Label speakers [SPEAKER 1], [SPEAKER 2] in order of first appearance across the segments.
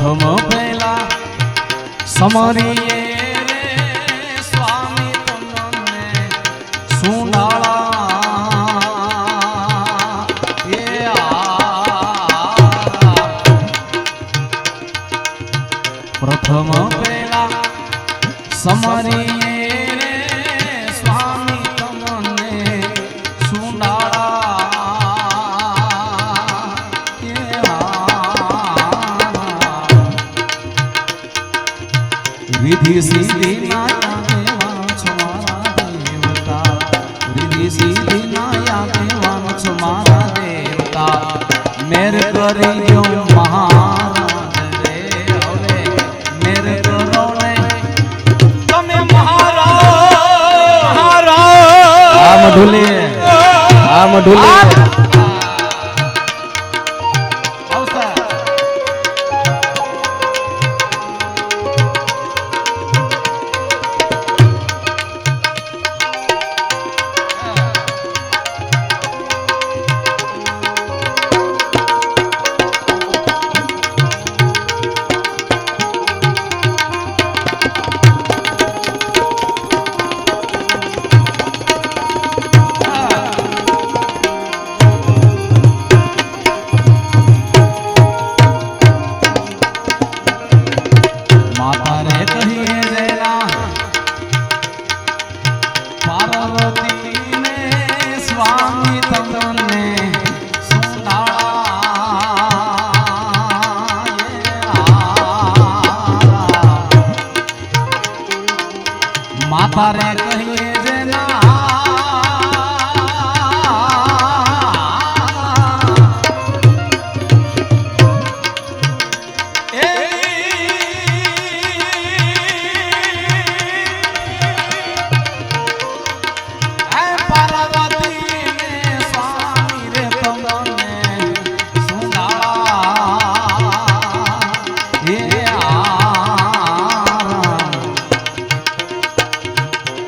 [SPEAKER 1] પ્રથમ પહેલા સમરીએ રે સ્વામી તમને સુનાળા એ પ્રથમ પહેલા સમરીએ રે સ્વામી તમને સુનાળા વિધિ સિદ્ધિ માયા દેવાન છો મારા દેવતા વિધિ સિદ્ધિ માયા દેવાન છો મારા દેવતા મેર કરીજો મહારાજ રે હવે મેર કરો ને તમે મહારાજ આ મઢુલી માતારે કહીએ જે ના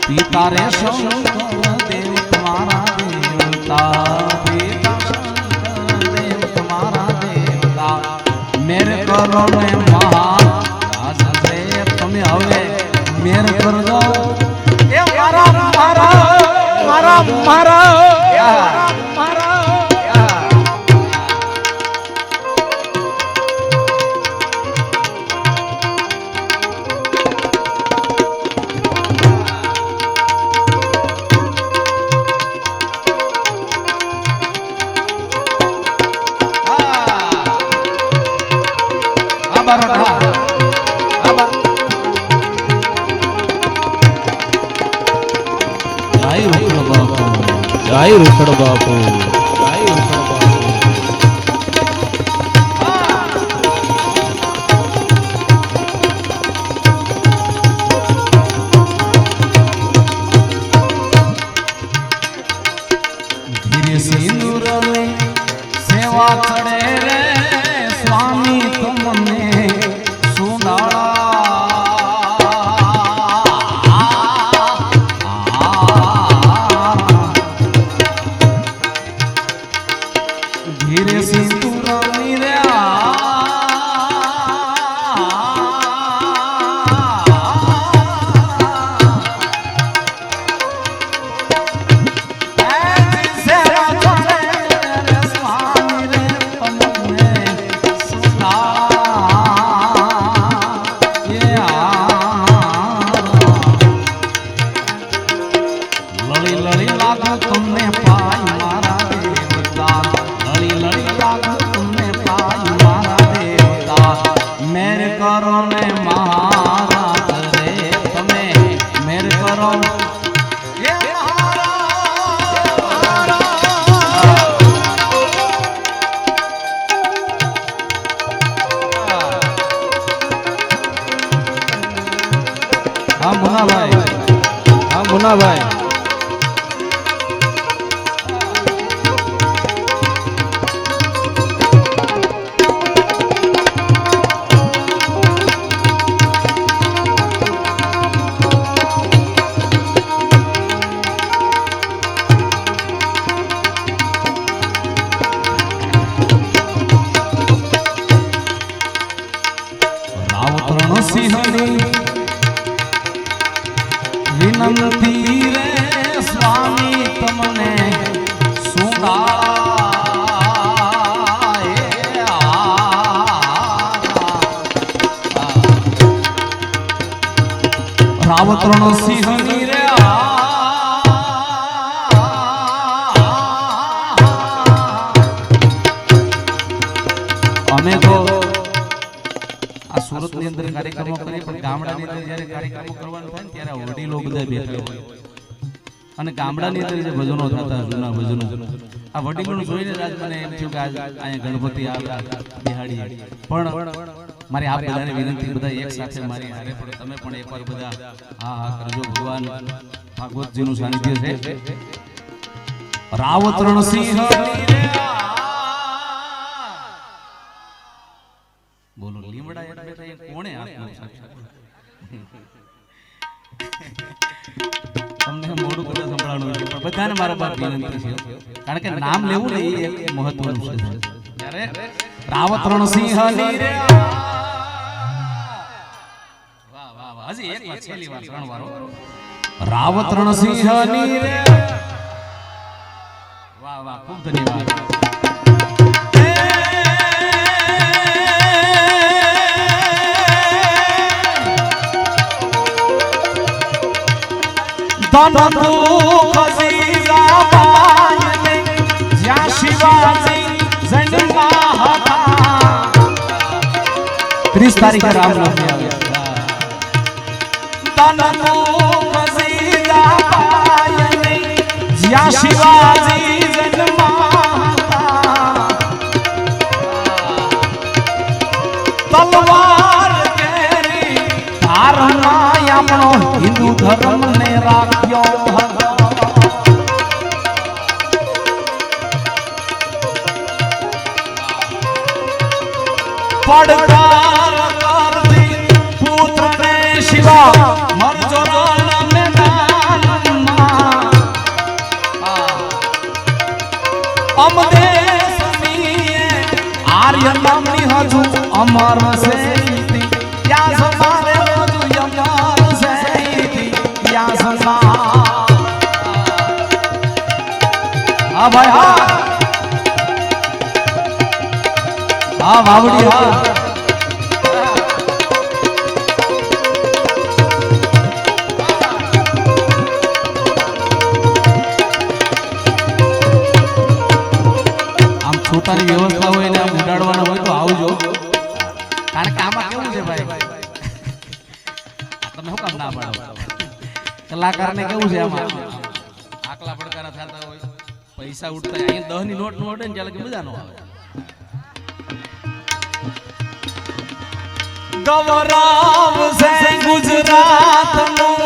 [SPEAKER 1] પિતારે શંકર દેવ તમારા દેવતા પિતા શંકર દેવ તમારા દેવતા મેર કરો ને મહારાજ રે તમે હવે મેર કરજો એ મારા મારા મારા મારા
[SPEAKER 2] જય રૂખડ બાપુ જય રૂખડ બાપુ
[SPEAKER 1] ધીરે સિંદૂર સેવા ચડે રે સ્વામી તમને ધીરે સિંદૂર લળી લળી લાગુ તમને પાય મારા દેવતા લળી લળી લાગુ તમને પાય મારા દેવતા મેર કરો ને મહારાજ રે તમે મેર કરો એ હા મુનાભાઈ ધીરે સ્વામી તમને રાવતરણ સિંહ ની રે અમે તો આ સુરત ની અંદર કાર્યક્રમો કરીએ પણ ગામડાની અંદર જ્યારે કાર્યક્રમો કરવાનો થાય ને ત્યારે વડીલો બધા બેઠા હોય અને ગામડાની અંદર જે ભજનો થતા જૂના ભજનો આ વડીલોનું જોઈને જ આજ મને એમ થયું કે આજ અહીંયા ગણપતિ આવ્યા બિહાડી પણ મારી આપ બધાને વિનંતી બધા એક સાથે મારી હારે પણ તમે પણ એકવાર બધા હા હા કરજો ભગવાન ભાગવતજીનું સાનિધ્ય છે રાવતરણ સિંહ બોલો લીમડા એટલે કોણે આપનો તમને મોડું બધા સંભળાણું છે પણ બધાને મારા બાપ વિનંતી છે કારણ કે નામ લેવું ને એ એક મહત્વનું છે ત્યારે રાવતરણ સિંહ ની રે વાહ વાહ વાહ હજી એક વાર છેલ્લી વાર ત્રણ વાર રાવતરણ સિંહ ની રે વાહ વાહ ખૂબ ધન્યવાદ ધન દુઃખ સીધા પાયને જ્યાં શિવાજી જન્મા હતા 30 તારીખે રામનવમી આવે ધન દુઃખ સીધા પાયને જ્યાં શિવાજી જન્મા હતા તલવાર કેરી ધારણા આપણો હિન્દુ ધર્મ ને રાખ્યો હતો પડકાર કરતી પુત્ર ને શિવા મરજો મેદાનમાં અમદેશ નીએ આર્ય નામની હજુ અમર છે ત્યાં સમારે હજુ અમર છે ત્યાં સંસાર હા ભાઈ હા હા વાવડી હા આમ છોટાની વ્યવસ્થા હોય ને આમ ઉડાડવાના હોય તો આવજો કારણ કે આમાં કેવું છે ભાઈ તમે શું કામ ના પાડો કલાકારને કેવું છે આમાં આકલા પડકારા થતા હોય પૈસા ઉડતા અહીંયા 10 ની નોટ નો ઉડે ને ત્યારે મજા ન આવે ગૌરવ છે ગુજરાતનું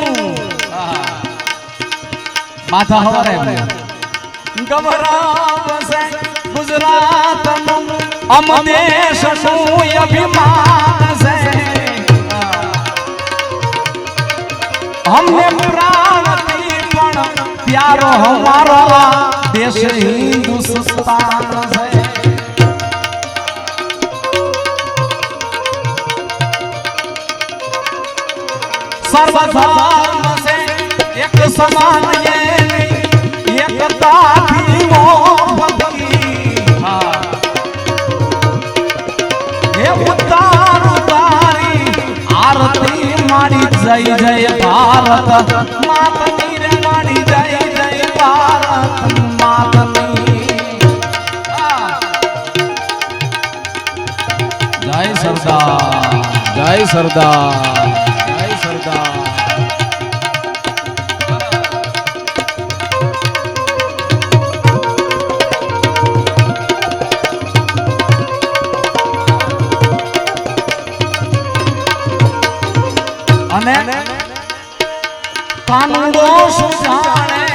[SPEAKER 1] માથા હવારે ગૌરવ છે ગુજરાતનું અમ દેશનું અભિમાન છે हमने प्राणती पण प्यारो हमारो देश हिंदुस्तान है सर्वधर्म से एक समान ये एकता थी वो भक्ति हे उतार उतारी आरती मारी जय जय भारत मातनी रे मारी जय जय भारत मातनी जय सरदार
[SPEAKER 2] जय सरदार जय सरदार
[SPEAKER 1] कानूनो सुजाने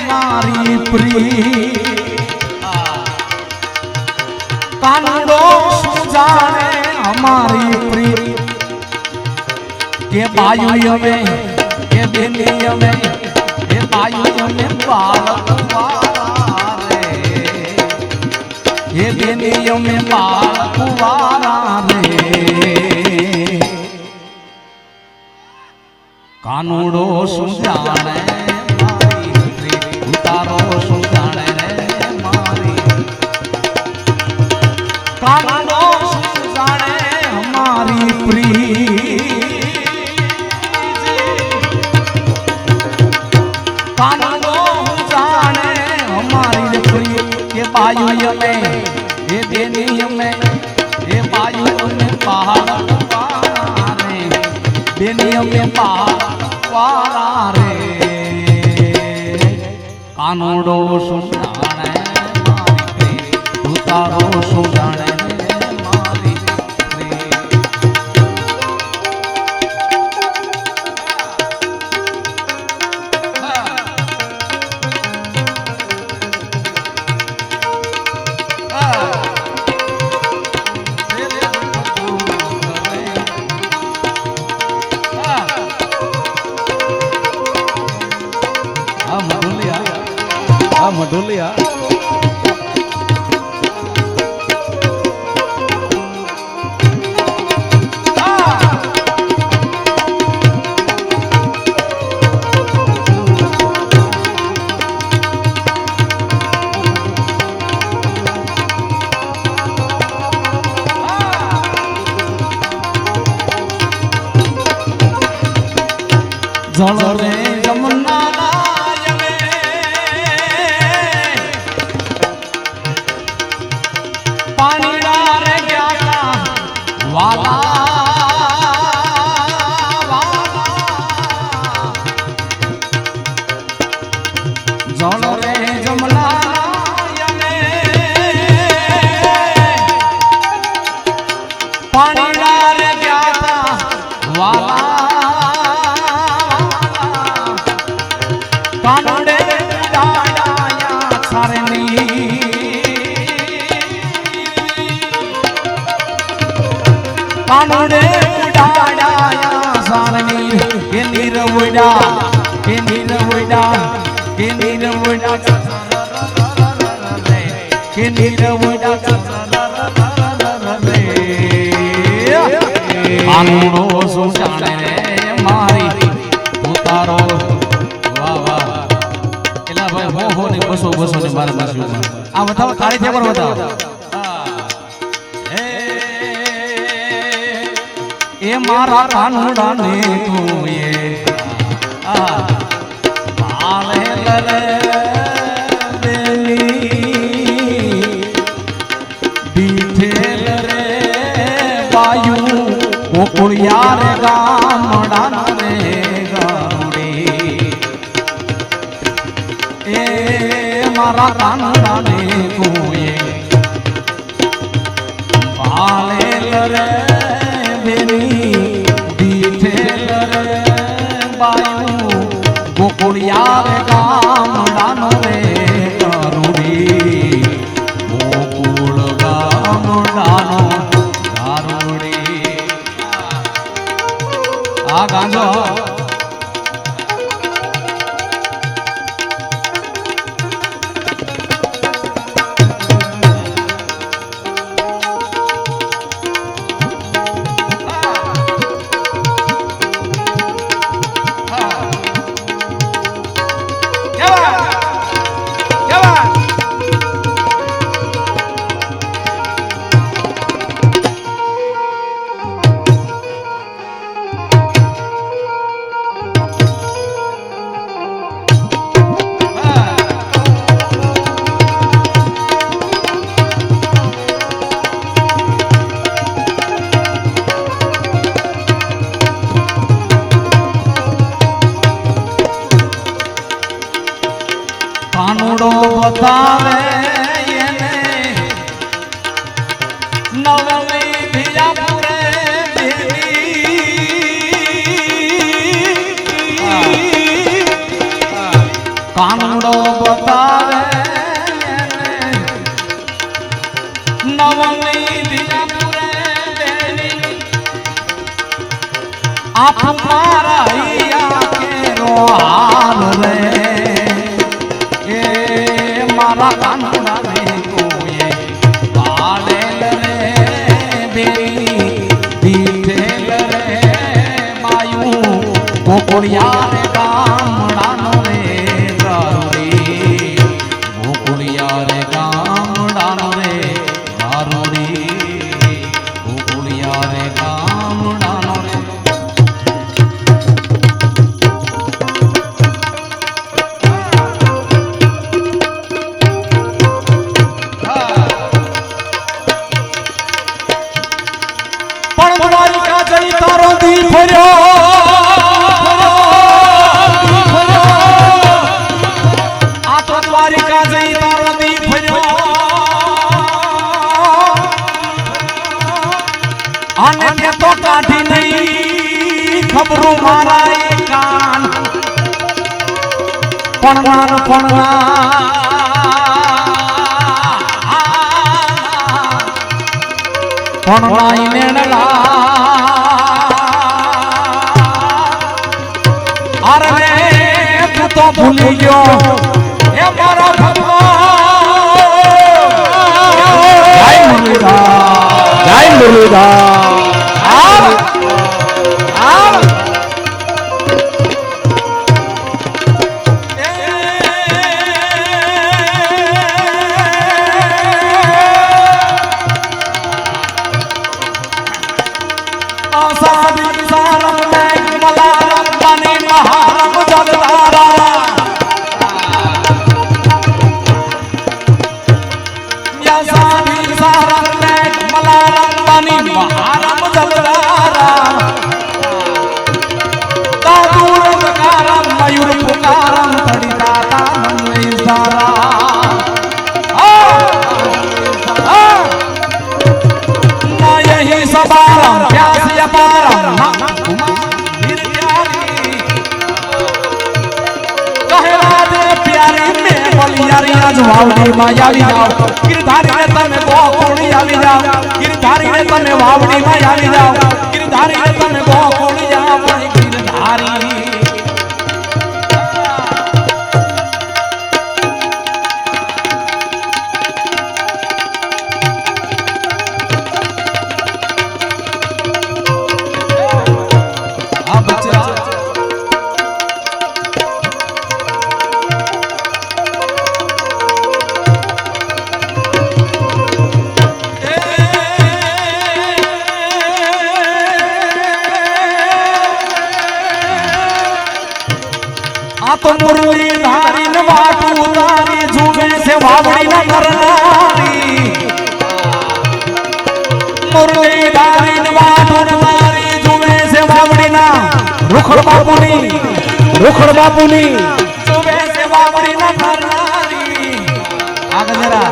[SPEAKER 1] मारी प्री कानूनो सुजाने हमारी प्री के बायु में के बेली में के बायु में बालक वारा रे ये बेली में बालक वारा रे कानूडो सुजाने કાનડો જાણે અમારી દીકરી કે બાયુ અમે એ બેની અમે એ બાયુ અમે પહાડ વાળા રે બેની અમે પહાડ વાળા રે કાનડો શું જાણે મારી તું તારો શું જાણે મારી
[SPEAKER 2] મઢોલિયા
[SPEAKER 1] જળ રે જમના નાયને પાણીના રે ગયા વાલા વાલા જળ રે જમના નાયને પાણીના રે ગયા વાલા કાનડે ડાયા સારની કાનડે ડાયા સારની કે નીરવડા કે નીરવડા કે નીરવડા કે નીરવડા કાનડો શું જાણે રે મારી ઉતારો હો ને બસો બસો ને મારા બાજુમાં આ બતાવો તાળી થયા પર બતાવો એ મારા કાનુડા ને તું એ આલે લલે દેલી દીઠેલ રે બાયુ કોકુળિયા રે ગામડા રે મારા કાનુડા ને કોઈએ પાલેલ રે બેની દીઠેલ રે બાયુ ગોકુળિયા રે ગામડાનો રે કરુડી ગોકુળ ગામડાનો ગારુડી આ ગાંજો કાનુડો બતાવે એને નવમી ભીજાપુરે કાનુડો બતાવે નવમી ભીજાપુરે આપ મારા ઈયા કેરો હાલ રે મારા કાનુડા ને કોઈએ પાલેલ રે બેની દીઠેલ રે માયું ગોકુળિયા રે ગામડાનો રે ગારુડી ગોકુળિયા રે ગામડાનો રે ગારુડી ગોકુળિયા રે ગામડાનો રે દ્વારિકા જઈ તારો દી ફર્યો અને તે તો કાઢી નહીં ખબરું મારા એ કાન પણ અરે તું તો ભૂલી ગયો એ મારા ભગવાન જય મુરલીધર વાવડી માં આવી જાઓ ગિરધારી ને તમે ગોકુળી આવી જાઓ ગિરધારી ને તમે વાવડી માં આવી જાઓ ગિરધારી ને તમે ગોકુળી જાઓ ગિરધારી આ બચ્ચા तो मुरली धारी न वाटू धारी झूमे से वावड़ी न करनारी मुरली धारी न वाटू न धारी झूमे से वावड़ी ना रुखड़ बापुनी झूमे से वावड़ी न करनारी आगे जरा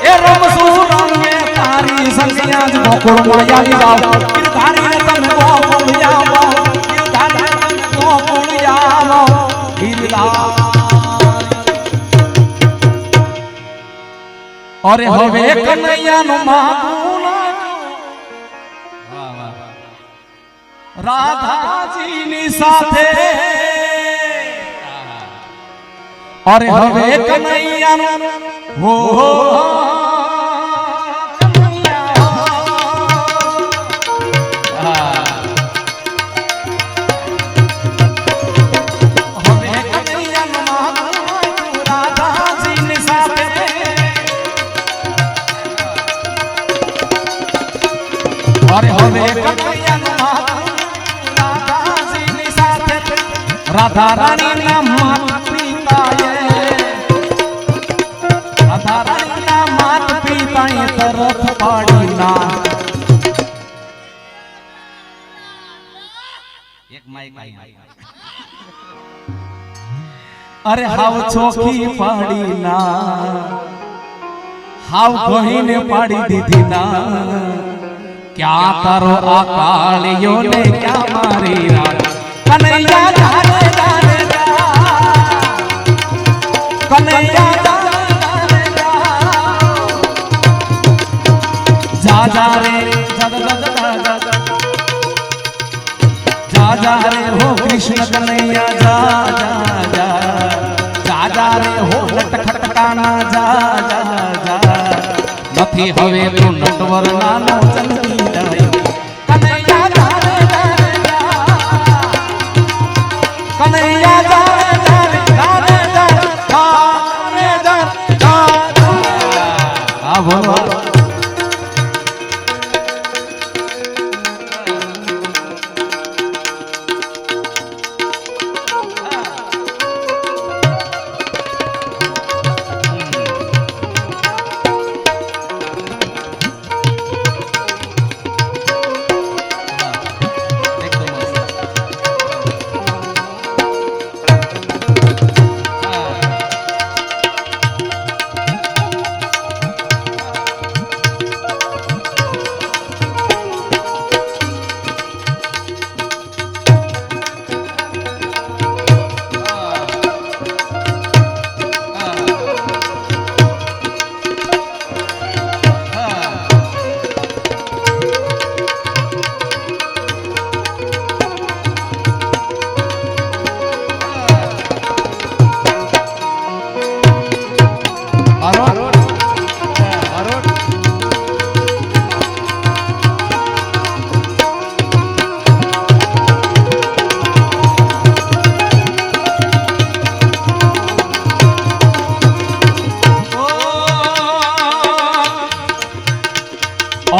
[SPEAKER 1] ए रमसूरन में तारी संगिया जो गोकुल माया ली जाओ गिरधारी ने तमे गोकुल जाओ गिरधारी ने तमे गोकुल जाओ अरे हवे कन्हैया नु मागुं राधा जी नी साथे अरे हवे कन्हैया नु हो राधा रानी ना मात पिता राधा रानी ना मात पिता तरफ पाड़ी ना एक माइक अरे हाव चौकी पाड़ी ना हाव कहीं ने पाड़ी दीदी ना क्या करो अकालियों ने क्या मारी रात कन्हैया जाने जाने जा कन्हैया जाने जा जा रे जा रे हो कृष्ण कन्हैया जा जा जा जा रे हो नटखटकाना जा जा जा नथी हवे तो नटवर नानो चलती जाए कन्हैया जाने जाने जा कन्हैया जाने जाने जाने जाने जाने आ बोलो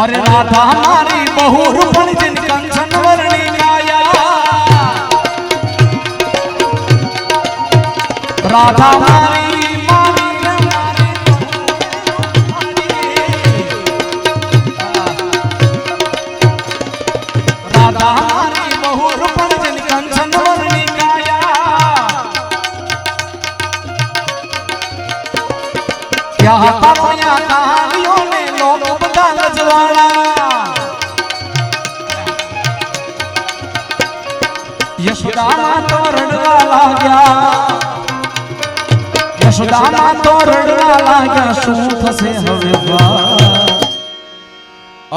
[SPEAKER 1] अरे राधा हमारी बहु रूपण जिन कंचन वर्णी काया राधा हमारी राधा हमारी बहु रूपण जिन कंचन वर्णी काया क्या पाया कहानियों ने लोग बता रजवाड़ा यशोदा तो रड़वा लाग्या यशोदा तो रड़वा लाग्या શું થશે હવે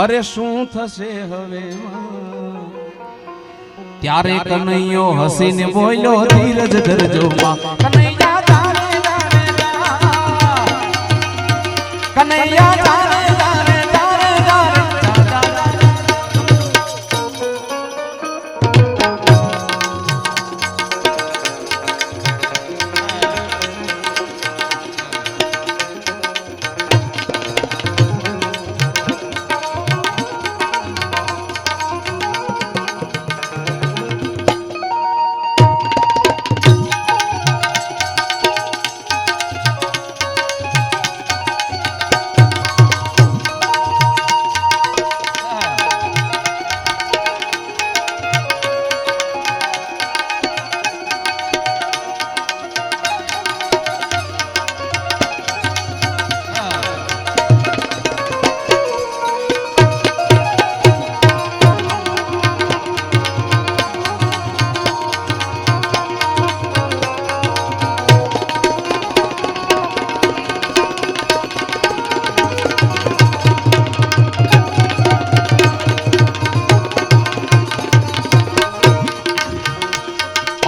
[SPEAKER 1] અરે શું થશે હવે ત્યારે કનૈયો હસીને બોલ્યો ધીરજ ધરજો માં કનૈયા તારે कन्हैया तारे तारे तारे तारे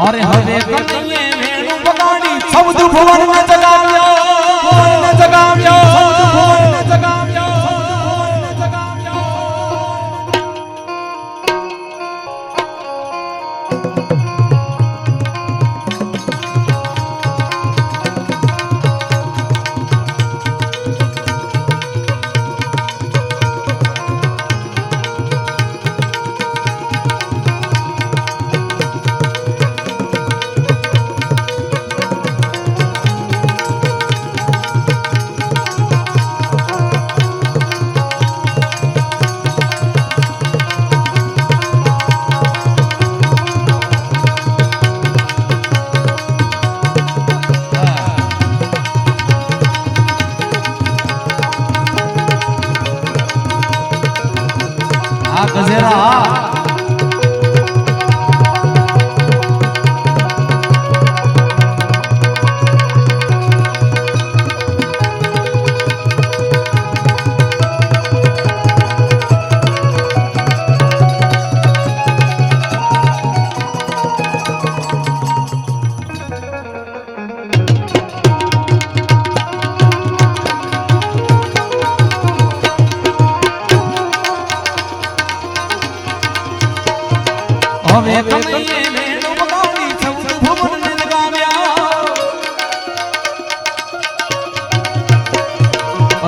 [SPEAKER 1] अरे हवे कन्हैये वेणु बगाड़ी शब्द भुवन में जगाव्यो जगाव्यो जगाव्यो जगाव्यो गजेरा હવે કનૈયે વેણુ બગાડી ચૌદ ભુવન ને જગાવ્યા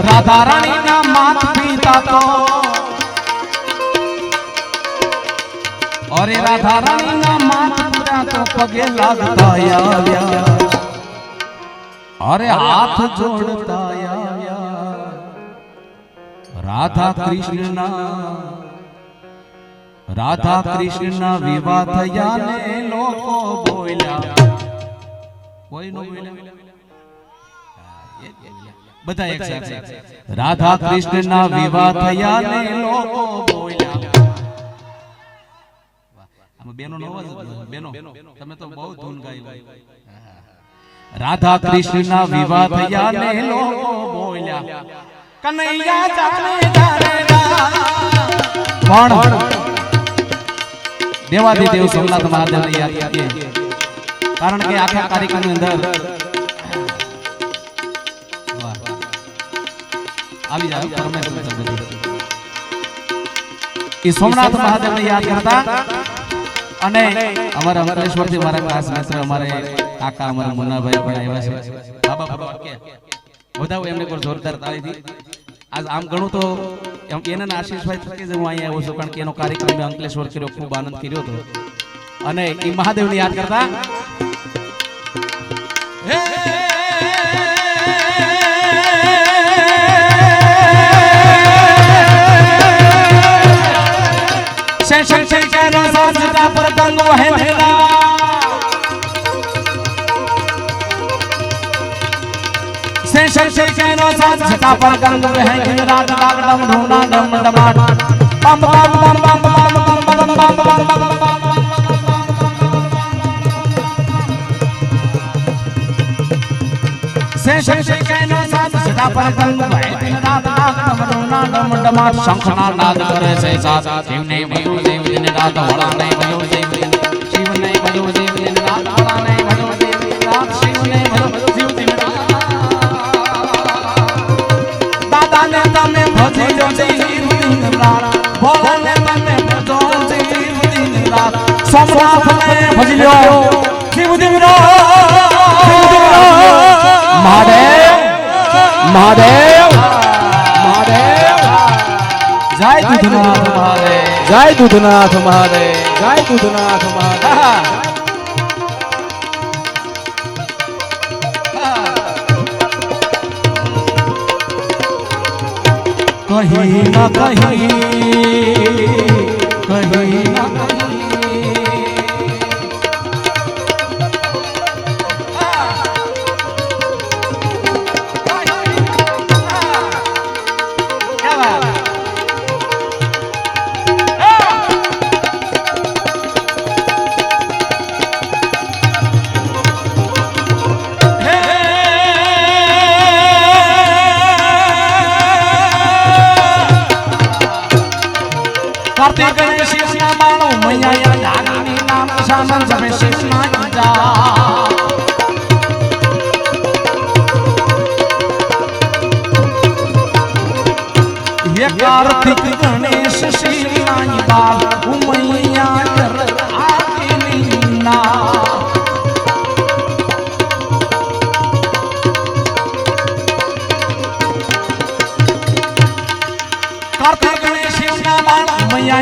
[SPEAKER 1] રાધા રાણી ના માત પિતા તો અરે રાધા રાણી ના માત પિતા તો પગે લાગતા આવ્યા અરે હાથ જોડતા આવ્યા રાધા કૃષ્ણ ના વિવાહ થયા ને લોકો બોલ્યા કોઈ નો બોલ્યા બધા એક સાથે રાધા કૃષ્ણ ના વિવાહ થયા ને લોકો બોલ્યા આમાં બેનો નો અવાજ બેનો તમે તો બહુ ધૂન ગાઈ રાધા કૃષ્ણ ના વિવાહ થયા ને લોકો બોલ્યા કનૈયા જાને જાને પણ દેવાધિદેવ સોમનાથ મહાદેવ ને યાદ કરીએ કારણ કે આખા કાર્યક્રમ ની અંદર આવી જાય પરમેશ્વર એ સોમનાથ મહાદેવ ને યાદ કરતા અને અમારા અમરેશ્વર થી મારા ખાસ મિત્ર અમારે કાકા અમારા મુન્નાભાઈ પણ આવ્યા છે બાબા કે વધાવો એમને પર જોરદાર તાળીથી આજ આમ ગણું તો એના આશીષભાઈ થકી જ હું અહીંયા આવ્યો છું, કારણ કે એનો કાર્યક્રમ મેં અંકલેશ્વર કર્યો, ખૂબ આનંદ કર્યો હતો. અને એ મહાદેવને યાદ કરતા पर गंग है से कैनो साथ सता पर गंग है रात दाग दम ढूंढा दम डमाट बम बम बम बम बम बम बम बम से कैनो साथ सता पर गंग है रात दाग दम ढूंढा दम डमाट शंखना नाद करे से साथ शिव ने भयो देव दिन रात वड़ा ने भयो देव दिन शिव ने भयो देव दिन रात वड़ा ने भयो देव दिन रात शिव ने भयो शिव दिन रात दादा ने तमे भजी जो शिव दिन रात भोला ने तमे भजो शिव दिन रात सोमनाथ ने भज लो शिव दिन रात महादेव महादेव महादेव जय दूधनाथ महादेव
[SPEAKER 2] जय दूधनाथ महादेव जय दूधनाथ महादेव
[SPEAKER 1] कहीं न कहीं कहीं न कार्तिक शीश ना मानो मैया नानी नाम सामन सबे शीश ना जा ये कार्तिक गणेश शिवनाई बाल मैया कर आके नीना कार्तिक गणेश शिवना बाल मैया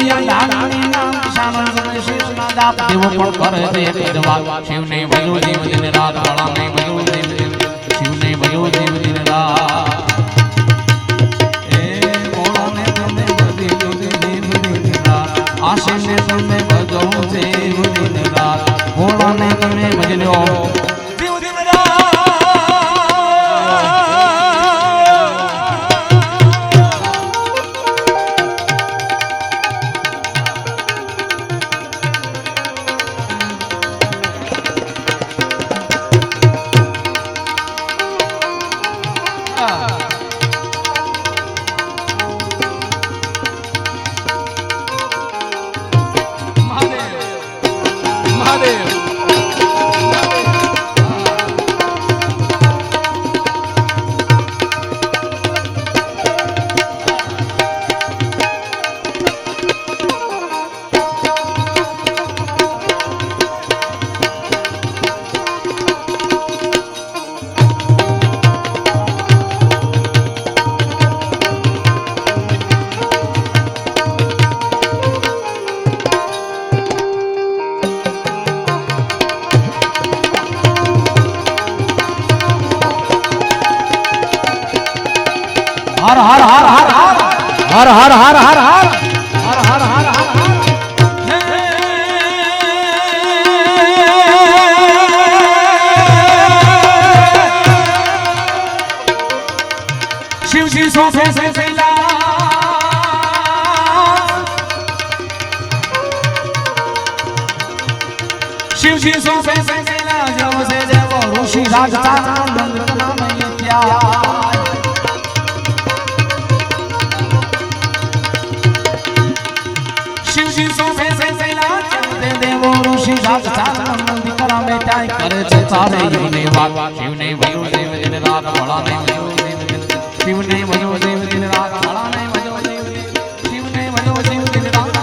[SPEAKER 1] नानी नाम सामन सबे शीश ना जा देव पण करे दे करवा शिव ने भयो देव दिन रात वाला ने भयो देव दिन शिव ने भयो देव दिन रात आशीष ने तमे भजो देव दिन रात भोला ने तमे भज लो देव दिन हर हर हर हर हर हर हर हर हर हर हर हर हर शिव जी सो से ला शिव जी सो से ला जब से जब ऋषि राजता नंद नाम क्या शिवजी सो से ला दे देवो ऋषि राजता नंद करा बेटाई करे छे तारे ने वाक शिव ने भयो देव दिन रात भला ने भयो देव दिन शिव ने भयो देव दिन रात भला ने भयो देव दिन शिव ने भयो देव दिन रात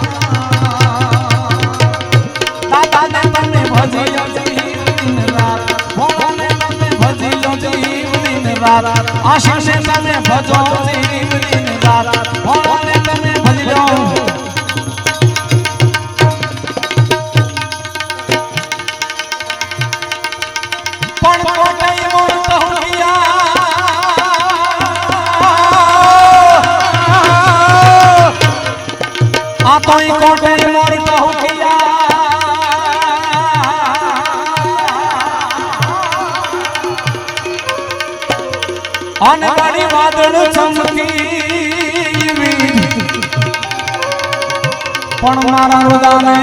[SPEAKER 1] दादा ने तने भजियो जीव दिन रात भोला ने तने भजियो जीव दिन रात आशीष ने तने भजो जीव दिन रात भोला ने लो पण कोटे मोर कहूया आ तो कोटे मोर कहूया अन बड़ी वादळ चमकी पण मारा रुदाने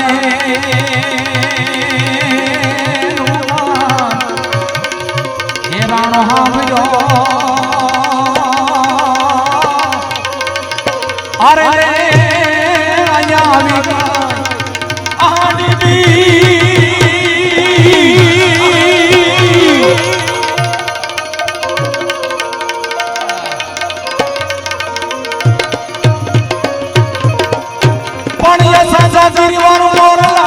[SPEAKER 1] हे राणो हाव्यो अरे आया आवी आनी बी गिरीवर मोरला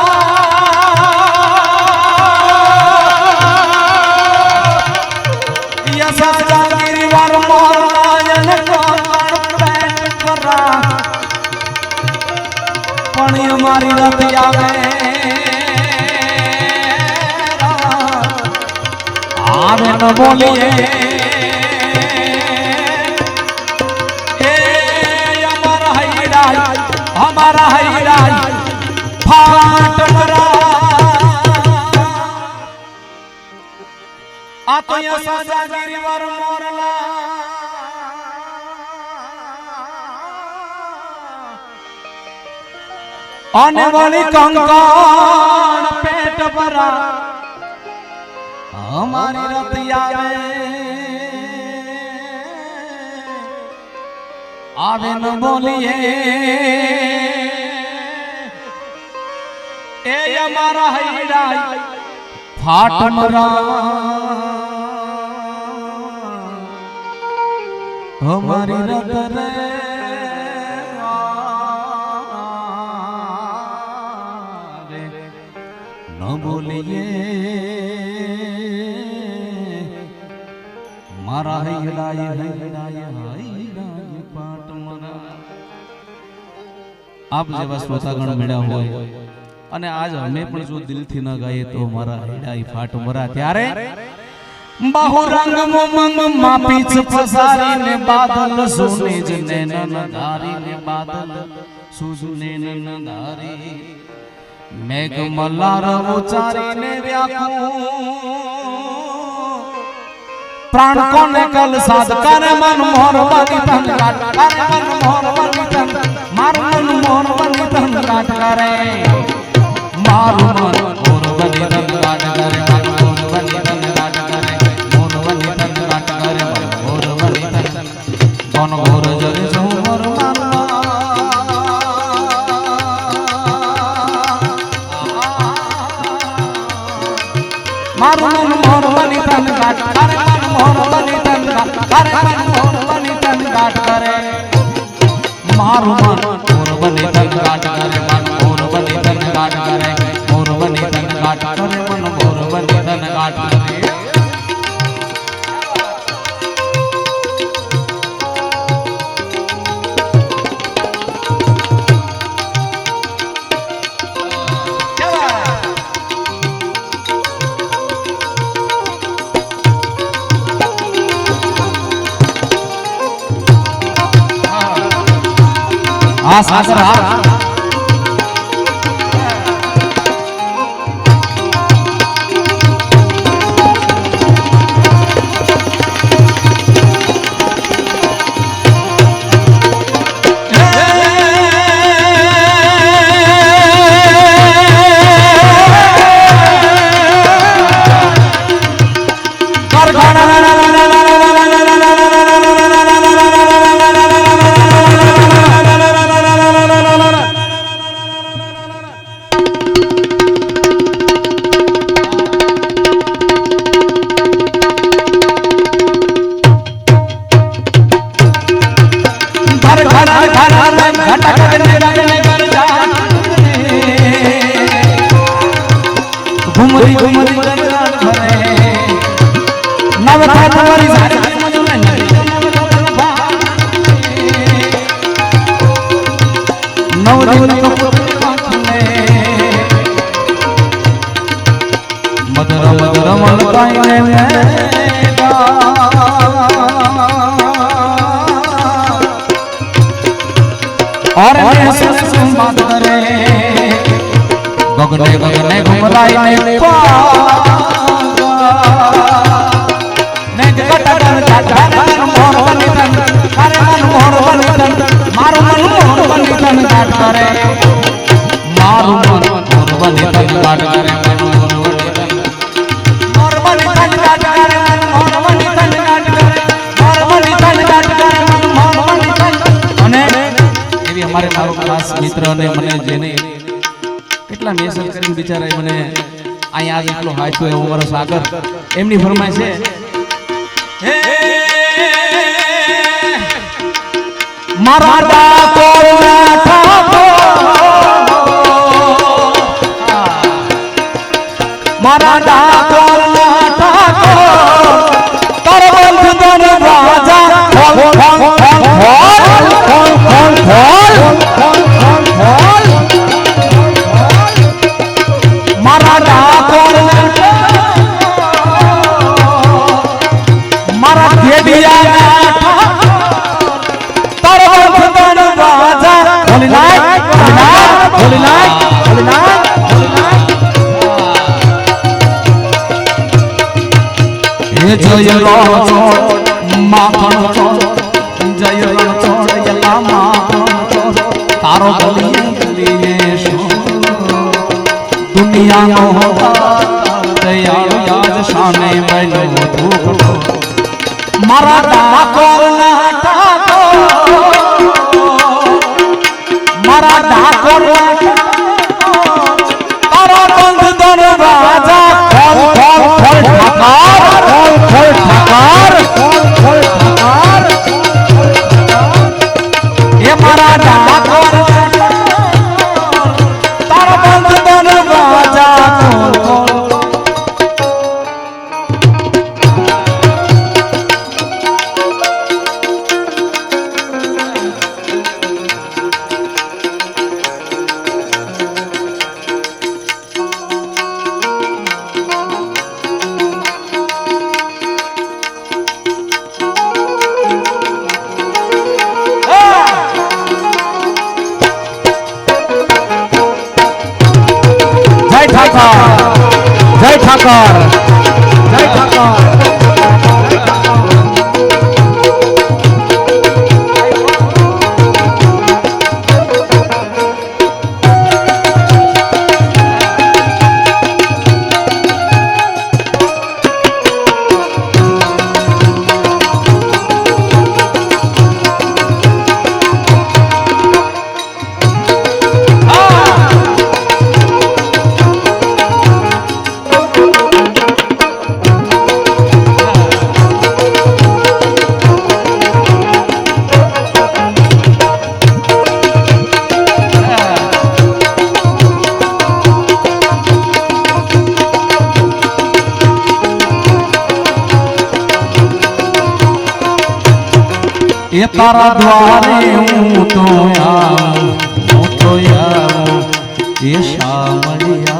[SPEAKER 1] यसा गिरीवर मोरला जनको करा पण हमारी रतिया में आवे न बोलिए हमारा हैराई फाट मरा आ तो ये साजा गिरीवर मोरला आने वाली कंकान पेट भरा हमारी रतिया में आवे न बोलिए ए हमारा हैराई फाट मरा हमारी रत रे न बोलिए मारा हैराई आप जेवा श्रोतागण मेळ्या होय અને આજ અમે પણ જો દિલથી ન ગાઈએ તો મારા હેડાઈ ફાટ મરા ત્યારે બાહુ રંગ મોમંગ માપીચ ફસારીને બાદલ સુને જ નૈનન ધારીને બાદલ સુજને નૈનન ધારી મેઘ મલ્લાર ઉચારીને વ્યાકુ प्राण कोने कल साध करे मन मोर बनी तन काट करे मन मोर बनी तन मार मन मोर बनी तन काट करे मार मन मोर बनी तन काट करे मन मोर बनी तन काट करे मोर बनी तन काट करे मन मोर बनी तन कौन मोर जरे सो मोर मार मन मोर बनी तन काट करे मोर बनी तन करे मन मोर बनी तन काट करे मारू मन मोर बनी तन काट करे मन मोर बनी तन काट करे मोर बनी तन काट करे मन मोर बनी तन काट करे सागर घुमरी घुमरी नवता तुम्हारी નવરી કપૂર વાંખને મધર મધર મલકાઈને મેગા और सुन बात करे गगने गगने घुमलाई ने ने गटगन गटगन मोर बनितन अरे मन मोर बनितन मारो मन मोर बनितन गाट करे मारो मन मोर बनितन गाट करे मोर बनितन गाट करे मोर बनितन गाट करे मोर बनितन गाट करे मोर बनितन અને हमारे मारो खास मित्र ने मने जेने કેટલા મેસેજ કરીને બિચારા મને અહીંયા આજ એટલો હાચો એવો મારો સાગર એમની ફરમાય છે હે મારા ડાકોર ના ઠાકોર મારા ડાકોર ના ઠાકોર કરવંત દન રાજા ખોલ ખોલ ખોલ ખોલ ખોલ ખોલ ખોલ મારા ડાકોર મારા દેડિયા તરવંત દન રાજા ભોલીનાથ ભોલીનાથ ભોલીનાથ ભોલીનાથ હે જય રણ માખણ ચોર જય રણ ચોર યલા માખણ ચોર તારો ગલીએ ગલીએ શો દુનિયાનો દયાળુ યાદ સામે બન્યો તું મારા ડાકોર ના ઠાકોર મારા ડાકોર ના તારો બંધ દરવાજા ખોલ ખોલ ખોલ ઠાકર ખોલ ખોલ ઠાકર ખોલ ખોલ ઠાકર એ મારા ડાકોર તારો બંધ દરવાજા ખોલ ખોલ जय ठाकर जय ठाकर ये तारा द्वारे हूँ तो आऊं ये शामलिया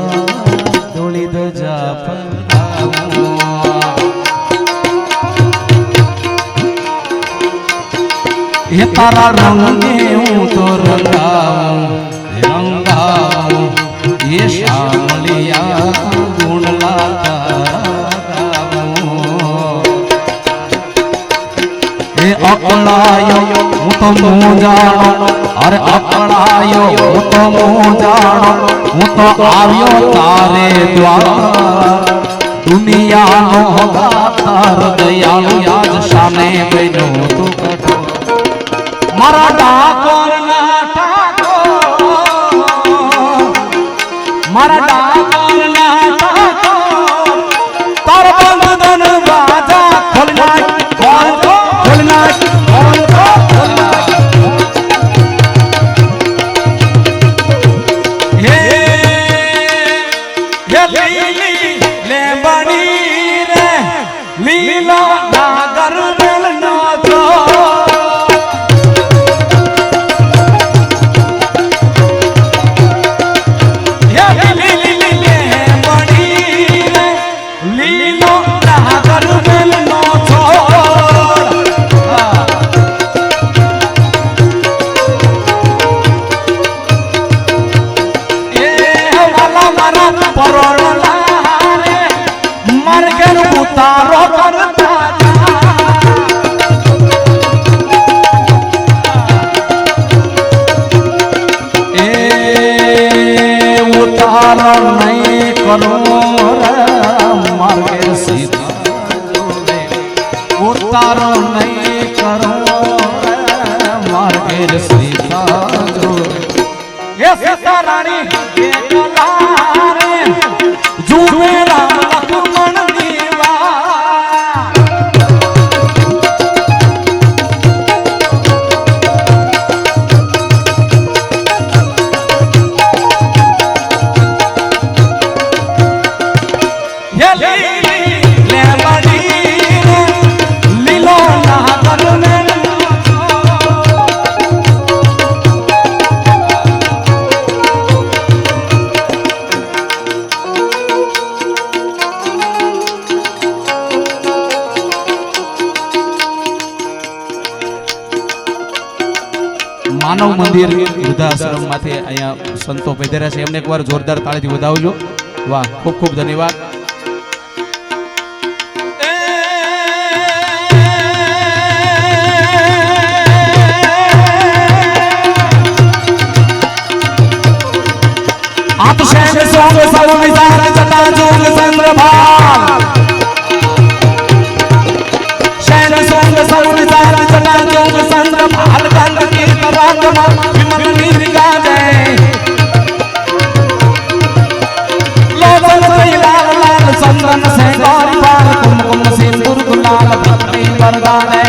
[SPEAKER 1] डोली ध्वजा फहराऊं ये तारा रंगे हूँ तो रंगाऊं ये शामलिया गुण लाता अकड़ायो हूँ तो मुँह जानो अरे अकड़ायो हूँ तो मुँह जानो हूँ तो आव्यो तारे द्वार दुनिया नो दातार दयालु याद सामे बनो तू कठो मारा डाकोर ना ठाकोर मारा डाकोर ना ठाकोर तार बंद दन बाजा खोलना लीला नागर उतारो नहीं करो मार्गेर सीता जो ये सीता रानी ये कलारे जुबे राम लक्ष्मण दीवा ये ले बड़ी लीलो नागर में मानव मंदिर वृद्धाश्रम माथे अहिया संतो पधार्या छे एमने एकवार जोरदार ताळीथी વધાવજો वाह खूब खूब धन्यवाद आप शैन सोंग सब विचार जटा जोग चंद्रभाल शैन सोंग सब विचार जटा जोग चंद्रभाल गंग की तरंगमा विमल नीर गाजे लोचन से लाल लाल चंदन से गौरी बाल कुमकुम सिंदूर गुलाल भक्ति वरदाने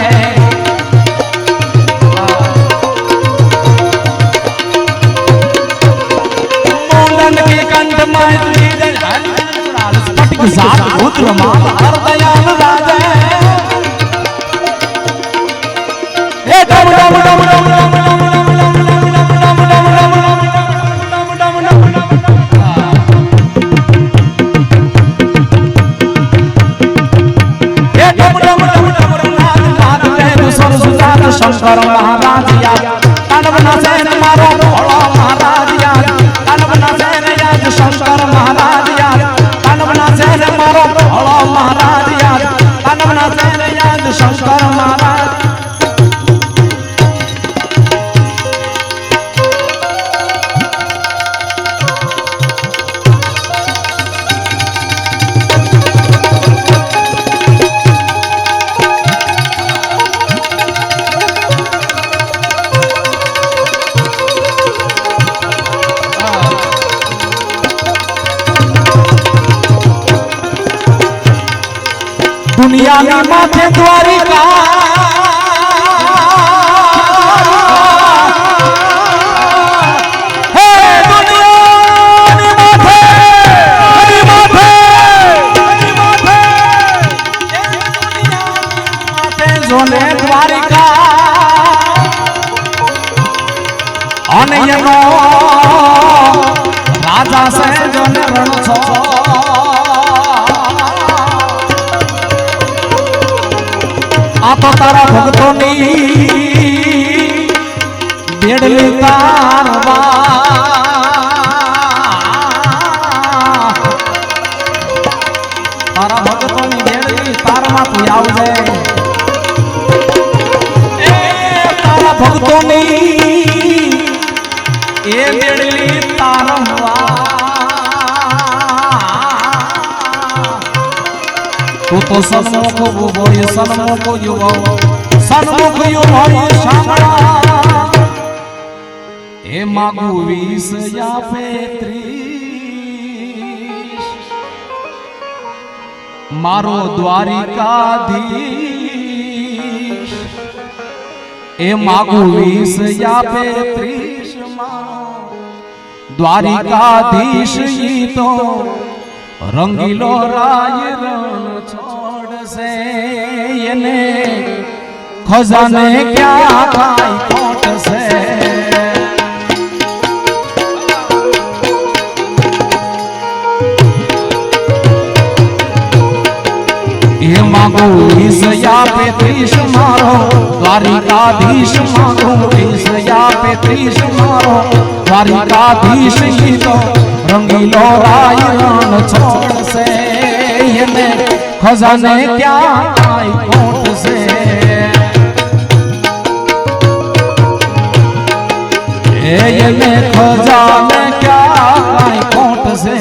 [SPEAKER 1] हरदयाल राजा हे डम डम डम डम डम शंकर महाराज या तांडव नाचन मारो भोला महाराज या तांडव नाचन याद शंकर महाराज या तांडव नाचन मारो भोला महाराज या तांडव नाचन याद शंकर महाराज दुनिया में माथे द्वारिका हे दुनिया में माथे हरि माथे हरि माथे दुनिया माथे जोने द्वारिका अनयनो राजा से जोने रण छो तो तारा भक्तोनी बेडली तारवा तारा भक्तोनी बेडली तारवा तू आवजे ए तारा भक्तोनी ए बेडली तारवा तो सन्मुख बोय सन्मुख युवा सन्मुख युवा शामड़ा हे मागू 20 या 35 मारो द्वारिकाधीश हे मागू 20 या 35 मारो द्वारिकाधीश ई तो रंगीलो राय रण छोड़ से येने खजाने क्या खाई कोट से ये मांगो 20 या 35 मारो द्वारिकाधीश मांगो 20 या 35 मारो द्वारिकाधीश ही तो रंगीलो राय रण छोड़ से येने खजाने क्या आई कोट से येने खजाने क्या आई कोट से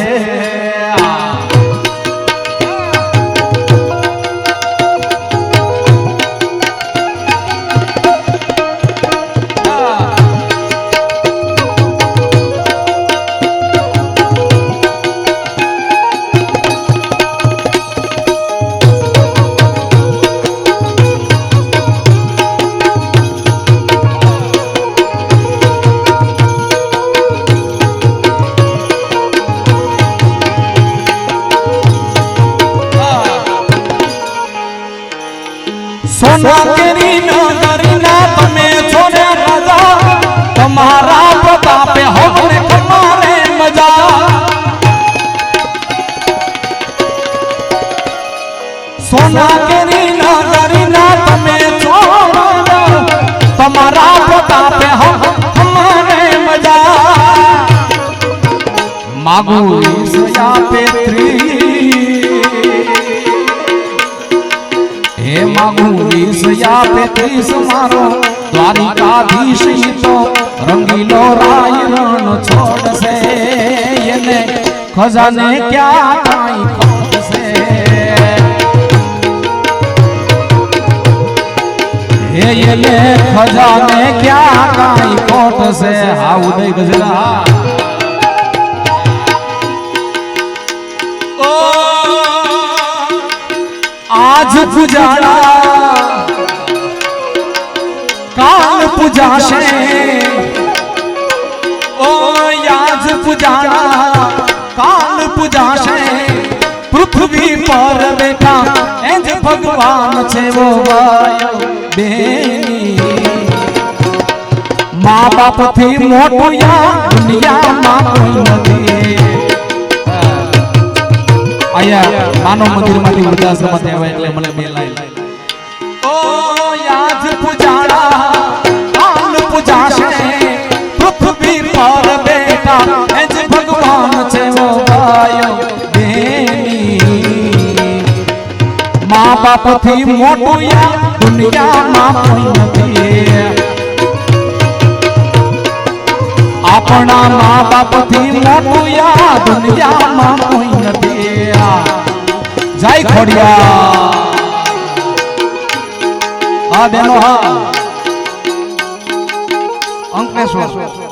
[SPEAKER 1] કેરી નગરીના તમે છો ને રાજા તમારા પ્રતાપે હવે તમારે મજા સોના કેરી નગરીના તમે છો રાજા તમારા પ્રતાપે હવે તમારે મજા માગું ઈસયા પેત્રી હે માગું ઈસયા પેત્રીસ મારો દ્વારિકાધીશ ઈ તો રંગીલો રાય રણ છોડશે એને ખજાને ક્યાં કાંઈ ખોટશે હે એને ખજાને ક્યાં કાંઈ ખોટશે હા ઉદય ગજલા आज पुजाड़ा काल पुजाशे ओ आज पुजाड़ा काल पुजाशे पृथ्वी पर बेटा एज भगवान छे वो वायो बेनी माँ बाप थी मोटू या दुनिया माँ कोई नहीं आया मानव मंदिर માંથી વૃદ્ધાશ્રમ માં આવ્યા એટલે મને બે લાઈન ઓ યાદ પુજાડા કાલ પુજાશે પૃથ્વી પર બેટા એજ ભગવાન છે વો ગાયો બેની માં બાપ થી મોટું યા દુનિયામાં કોઈ નથી આપણા માં બાપ થી મોટું યા દુનિયામાં કોઈ નથી જય ખોડિયા હા બેનો હા અંકલેશ્વર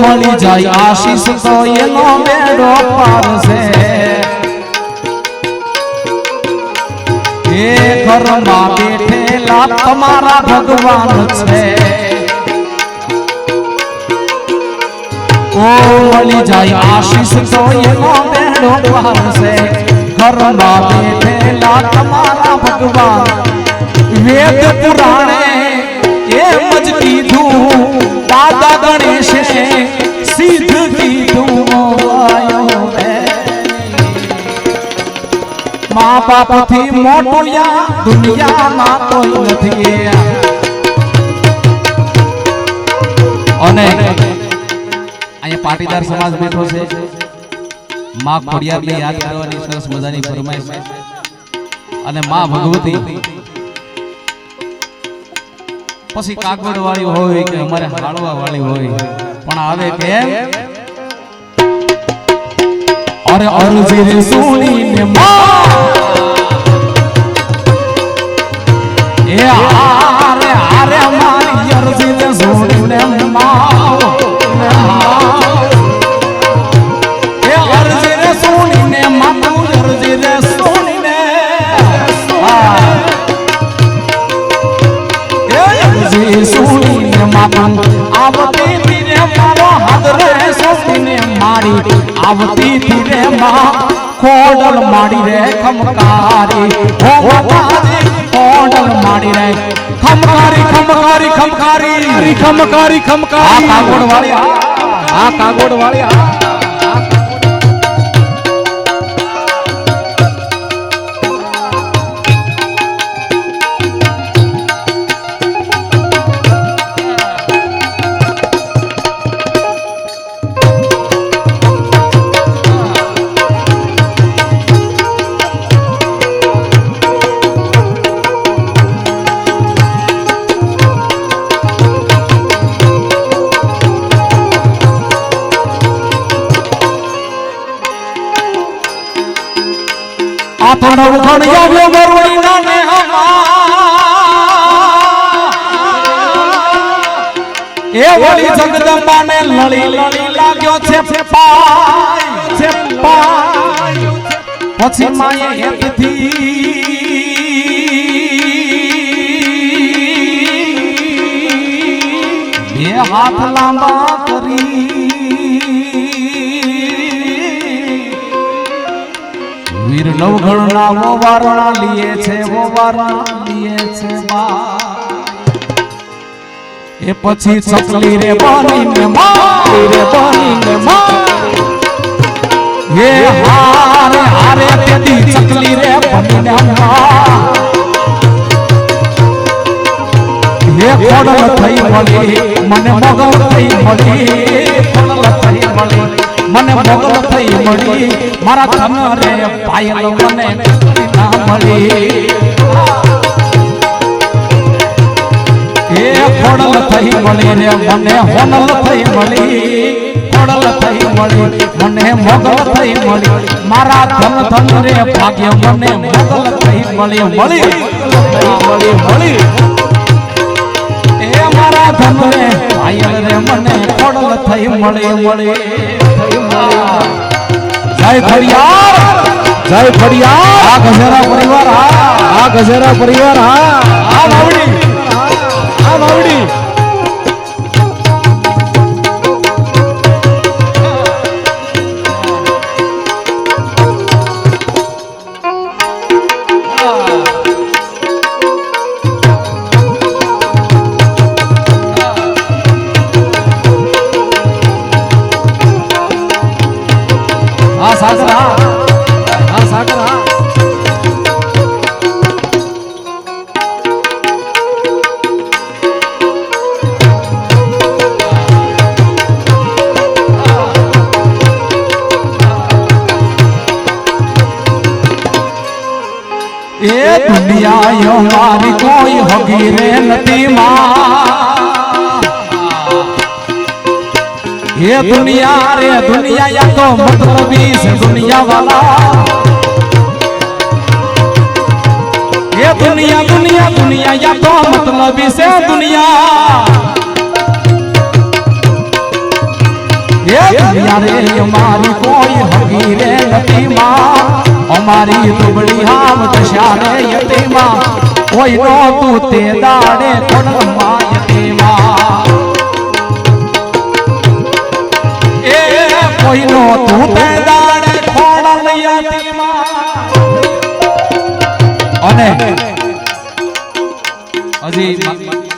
[SPEAKER 1] મળી જાય આશીષ તો એનો બેડો પારશે એ ઘરમાં બેઠેલા તમારા ભગવાન છે ઓ મળી જાય આશીષ તો એનો બેડો પારશે ઘરમાં બેઠેલા તમારા ભગવાન વેદ પુરાણે એમ જ કીધું દાદા ગણેશે સિદ્ધ કીધું આયો મા બાપ થી મોટું યા દુનિયામાં કોઈ નથી અને અહીંયા પાટીદાર સમાજ બેઠો છે માં ખોડિયારને યાદ કરવાની સરસ મજાની ફરમાઈશ અને માં ભગવતી પછી કાગળ વાળી હોય કે અમારે હાળવા વાળી હોય પણ આવે કેમ અરે અરજી રે સુણીને માં એ આરે આરે મારી અરજી રે સુણીને માં એ અરજી રે સુણીને માં અરજી રે સુણીને સુણીને માપન આવતી ધીરે મારો હાદરે સોસીને મારી આવતી ધીરે માં ખોડલ માડી રે ખમકારી હો માતાજી ખોડલ માડી રે ખમકારી ખમકારી ખમકારી ખમકારી ખમકારી આ કાગોડ વાળી આ કાગોડ વાળી તો નવઘણ આવ્યો બરવણીના નેહમાં એ વળી જગદંબાને લળી લળી લાગ્યો છે પાય પછી માએ હેતથી બે હાથ લાંબા કરી વીર નવઘણના વો વારણા લીએ છે બા એ પછી ચકલી રે બનીને હે હારે હારે તેદી ચકલી રે બનીને હે ખોડલ થઈ મળી મને મોગલ થઈ મળી ખોડલ થઈ મળી મને મોગલ થઈ મળી મારા ધન રે પાયલ મને ના મળી એ ખોડલ થઈ મળી રે મને હોનલ થઈ મળી ખોડલ થઈ મળી મને મોગલ થઈ મળી મારા ધન ધન રે ભાગ્ય મને મોગલ થઈ મળી એ મારા ધન રે પાયલ રે મને ખોડલ થઈ મળી જય ખડિયાર આ ગજેરા પરિવાર આ ગજેરા પરિવાર આ માવડી એ દુનિયા યો મારી કોઈ હગી રે નથી માં એ દુનિયા રે દુનિયા યા તો મતલબી છે દુનિયા વાલા એ દુનિયા યા તો મતલબી છે દુનિયા એ દુનિયા રે મારી કોઈ હગી રે નથી માં અમારી દુબળી હામ દશા રે યતીમાં કોઈ નો તું તે દાડે ખોડલમાં યતીમાં એ કોઈ નો તું તે દાડે ખોડલ યતીમાં અને હજી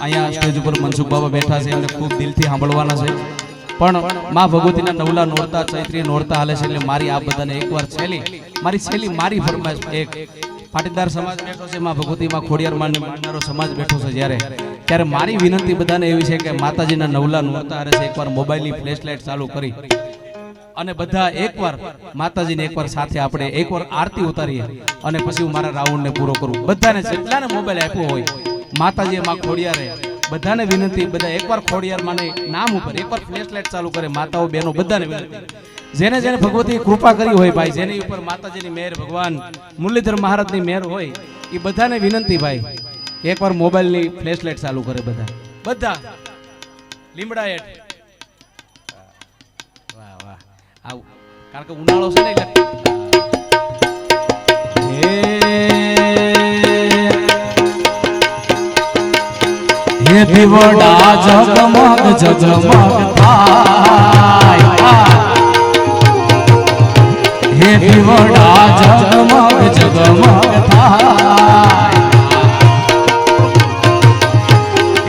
[SPEAKER 1] અહીંયા સ્ટેજ ઉપર મનસુખ બાબા બેઠા છે એમને ખૂબ દિલથી સાંભળવાના છે પણ માં ભગવતીના નવલા નોરતા ચૈત્રી નોરતા હાલે છે એટલે મારી આ બધાને એકવાર મારી ફરમાઈશ એક પાટીદાર સમાજ બેઠો છે માં ભગવતીમાં ખોડિયાર માનનારો સમાજ બેઠો છે ત્યારે મારી વિનંતી બધાને એવી છે કે માતાજીના નવલા નોરતા હારે છે એકવાર મોબાઈલની ફ્લેશ લાઇટ ચાલુ કરી અને બધા એકવાર માતાજીને એકવાર સાથે આપણે એકવાર આરતી ઉતારીએ અને પછી હું મારા રાઉન્ડને પૂરો કરું બધાને જેટલાને મોબાઈલ આપ્યો હોય માતાજીએ માં ખોડિયારે બધાને વિનંતી બધા એકવાર ખોડિયાર માને નામ ઉપર એકવાર ફ્લેશ લાઇટ ચાલુ કરે માતાઓ બહેનો બધાને વિનંતી જેને ભગવતી કૃપા કરી હોય ભાઈ જેની ઉપર માતાજીની મહેર ભગવાન મુરલીધર મહારાજની મહેર હોય એ બધાને વિનંતી ભાઈ એકવાર મોબાઈલની ફ્લેશ લાઇટ ચાલુ કરે બધા લીમડા હેઠ વાહ વાહ આવું કારણ કે ઉનાળો છે ને એટલે હે દીવડા જગમગ થાય હે દીવડા જગમગ થાય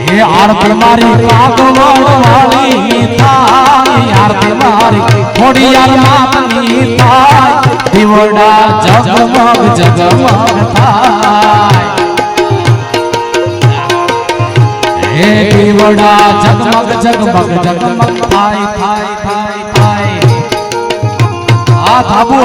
[SPEAKER 1] હે આરતી મારી કાગવડ વાળી થાય આરતી મારી ખોડિયાર માતની થાય દીવડા જગમગ થાય હે દીવડા જગમગ થાય આ ધાબુ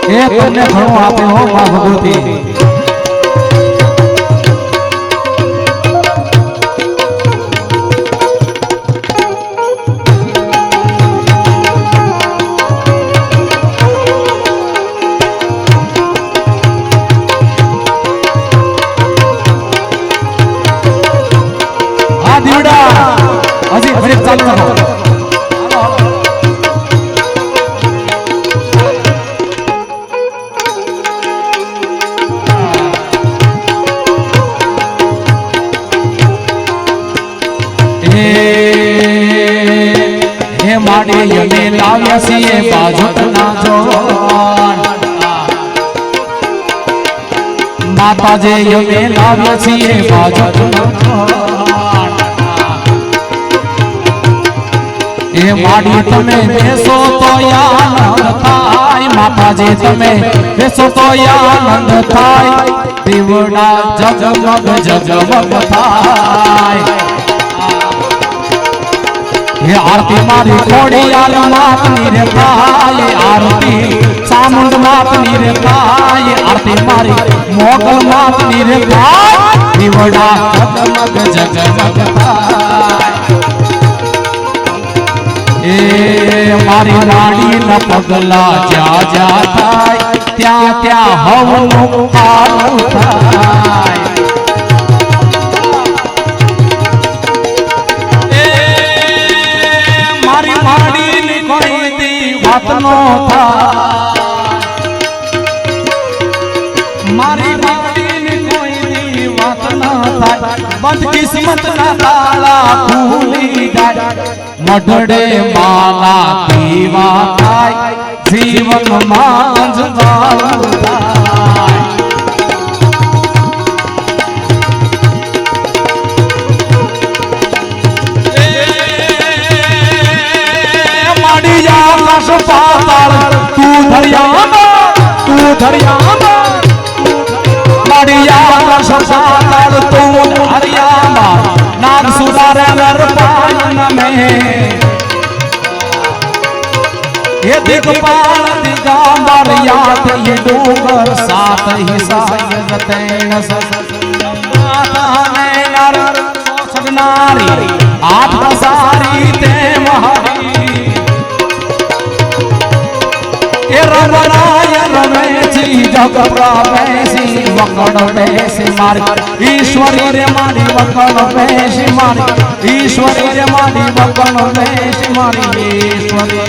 [SPEAKER 1] એ તમને ઘણું આપે હો માં ભગવતી ચાલુ રાખો. હે માડી અમે લાવ્યા છીએ બાજુના જોન, માતાજી અમે લાવ્યા છીએ બાજુના જોન. એ માડી તમે બેસો તો આનંદ થાય, માતાજી તમે બેસો તો આનંદ થાય, દીવડા જગમગ જગમગ થાય. ये आरती मारी खोड़ियाल मातनी रे थाय, आरती चामुंड मातनी रे थाय, आरती मारी मोगल मातनी रे थाय, दीवड़ा जगमग जगमग थाय. ए मारी रानी न पगला जा जा थाय, त्या त्या हवनु आलू थाय. मारी माड़ी कोई दी बात ना थाय, बदकिस्मत ना ताला खुली जाए, मडड़े माला दीवा थाय, जीवन मांझ वालू थाय. आकाश पाताल तू धरियामा, माड़िया आकाश पाताल तू धरियामा, नाग सुधारे नर पालन में, ये दिगपाल दिगंबर याद ये डूंगर साथ ही सायद तैन माता में नर सगनारी आठ पसारी ते महारी. रमेशी जग प्रवेशी वकड़ बेसी मारी, ईश्वरी रे मारी वकड़ बेसी मारी, ईश्वरी रे मारी वकड़ बेसी मारी. ईश्वरी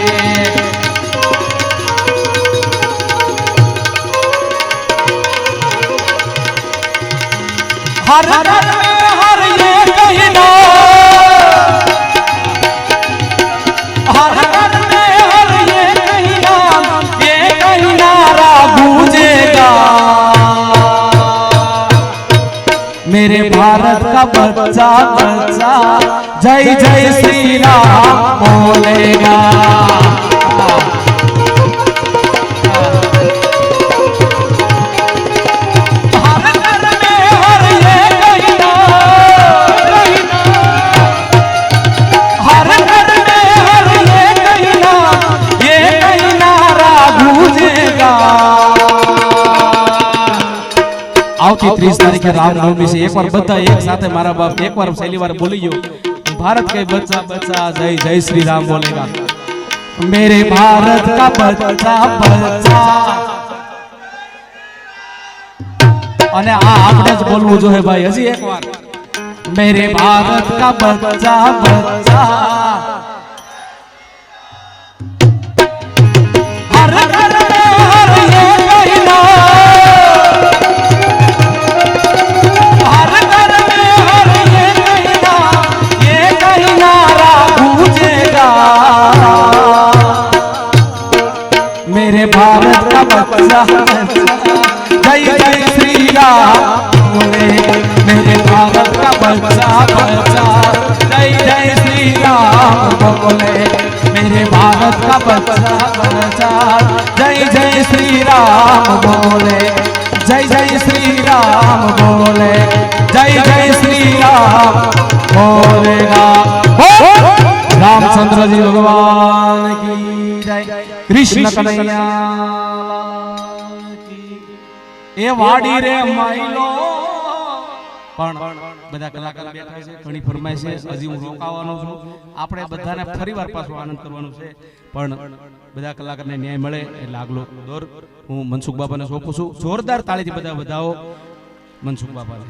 [SPEAKER 1] हर हर ये कहना, हर मेरे भारत का बच्चा बच्चा जय जय श्री राम बोलेगा. हर घर में हर ये कहना, हर घर में हर ये कहना गूंजेगा. આવતી 30 તારીખે રામનવમી છે. એકવાર બધા એક સાથે મારા બાપ એકવાર પહેલી વાર બોલી ગયો, भारत के बच्चा बच्चा जय जय श्री राम बोलेगा. मेरे भारत का बच्चा बच्चा અને આ આપણે જ બોલવું જોઈએ ભાઈ. હજી એકવાર मेरे भारत का बच्चा बच्चा हर घर में हर ये कहना, हर घर में हर ये कहना गूंजेगा. मेरे भारत का बच्चा जय जय श्री राम बोले. मेरे भारत का बच्चा बच्चा जय जय श्री राम बोले. मेरे भारत का बच्चा बच्चा जय जय श्री राम बोले. जय जय श्री राम बोले. जय जय श्री राम बोलेगा. रामचंद्र जी भगवान की जय. कृष्ण कन्हैया की. ए वाड़ी रे माइलो પણ બધા કલાકાર બેઠા છે, ઘણી ફરમાઈશ છે. હજી હું રોકાવાનો છું. આપણે બધાને ફરીવાર પાછો આનંદ કરવાનો છે, પણ બધા કલાકારને ન્યાય મળે એટલે આગલો દોર હું મનસુખ બાપાને સોંપું છું. જોરદાર તાળીથી બધા વધાવો મનસુખ બાપાને.